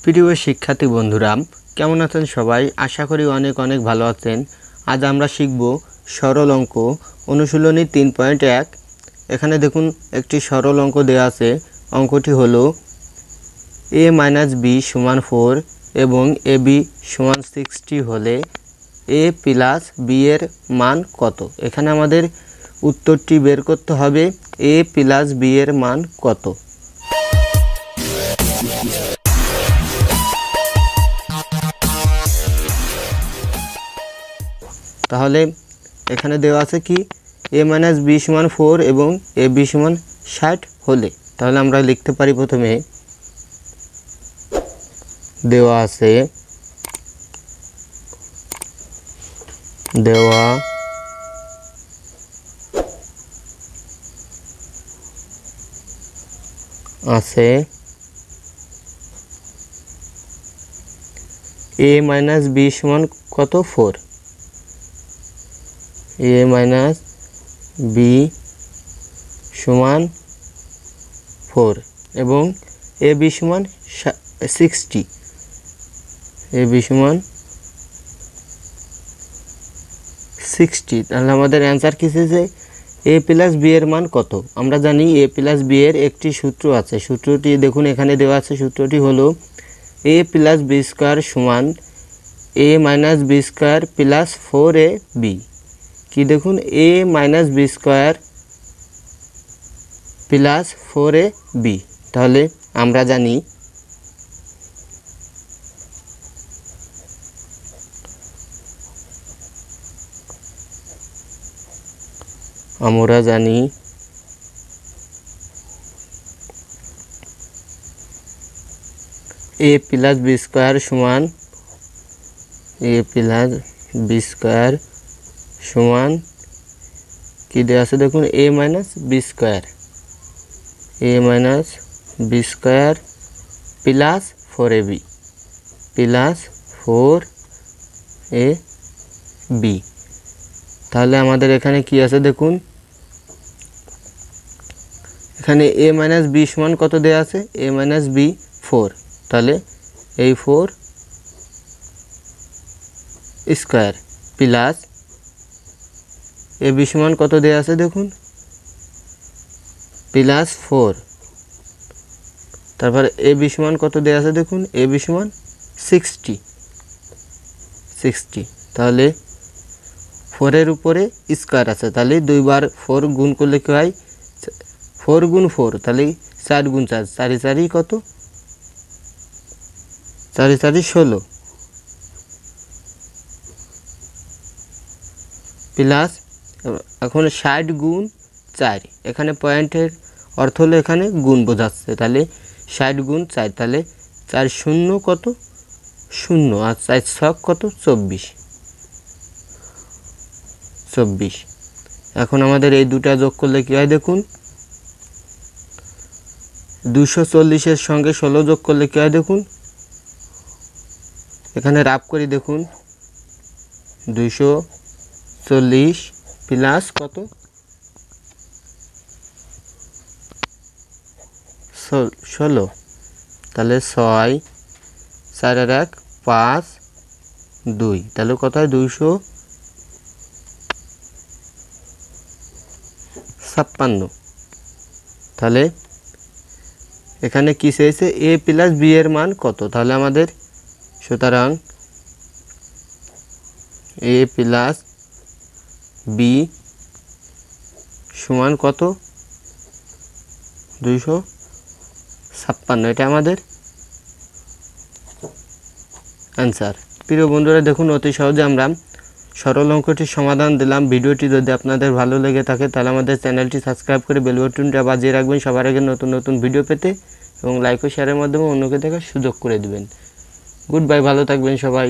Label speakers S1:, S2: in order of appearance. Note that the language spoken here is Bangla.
S1: প্রিয় শিক্ষার্থী বন্ধুরা, কেমন আছেন সবাই? আশা করি অনেক অনেক ভালো আছেন। আজ আমরা শিখব সরল অঙ্ক অনুশীলনী 3.1। এখানে দেখুন একটি সরল অঙ্ক দেওয়া আছে। অঙ্কটি হলো a - b = 4 এবং ab = 60 হলে a + b এর মান কত? এখানে আমাদের উত্তরটি বের করতে হবে। a + b এর মান কত? তাহলে এখানে দেওয়া আছে কি a - b = 4 এবং ab = 60 হলে, তাহলে আমরা লিখতে পারি প্রথমে দেওয়া আছে a - b = কত? 4। a - b = 4 এবং ab = 60। ab = 60। তাহলে আমাদের অ্যান্সার কি এসেছে? a + b এর মান কত? আমরা জানি a + b এর একটি সূত্র আছে। সূত্রটি দেখুন এখানে দেওয়া আছে। সূত্রটি হলো a + b² = a - b² + 4ab। কি দেখুন a - b² + 4ab। তাহলে আমরা জানি a + b² = কি দেওয়া আছে দেখুন a - b² + 4ab তাহলে আমাদের এখানে কি আছে দেখুন, এখানে a - b = কত দেওয়া আছে? a - b 4। তাহলে এই 4 স্কয়ার প্লাস ab = কত দেওয়া আছে দেখুন প্লাস 4। তারপর ab = কত দেওয়া আছে দেখুন ab = 60। তাহলে 4 এর উপরে স্কয়ার আছে, তাহলে 2 বার 4 গুণ করলে কি হয়? 4 × 4, তাহলে 4 × 4, 4 × 4 কত? 4 × 4 16 প্লাস এখন 60 × 4। এখানে পয়েন্টের অর্থ হলো এখানে গুণ বোঝাচ্ছে, তাহলে 60 × 4, তাহলে 4 শূন্য কত? 0 আর 4 ছক কত? 24। এখন আমাদের এই দুটা যোগ করলে কি হয় দেখুন 240 এর সঙ্গে 16 যোগ করলে কি হয় দেখুন, এখানে রাফ করি দেখুন 240 প্লাস কত? 16, তাহলে 6 4 আর 1 5 2, তাহলে কত হয়? 256। তাহলে এখানে কি চেয়েছে? a + b এর মান কত? তাহলে আমাদের সুতরাং a + b = কত? 256। এটা আমাদের অ্যান্সার। প্রিয় বন্ধুরা, দেখুন অতি সহজে আমরা সরল অঙ্কটির সমাধান দিলাম। ভিডিওটি যদি আপনাদের ভালো লেগে থাকে তাহলে আমাদের চ্যানেলটি সাবস্ক্রাইব করে বেল বাটনটা বাজিয়ে রাখবেন সবার আগে নতুন নতুন ভিডিও পেতে, এবং লাইক ও শেয়ারের মাধ্যমে অন্যকে দেখার সুযোগ করে দিবেন। গুড বাই, ভালো থাকবেন সবাই।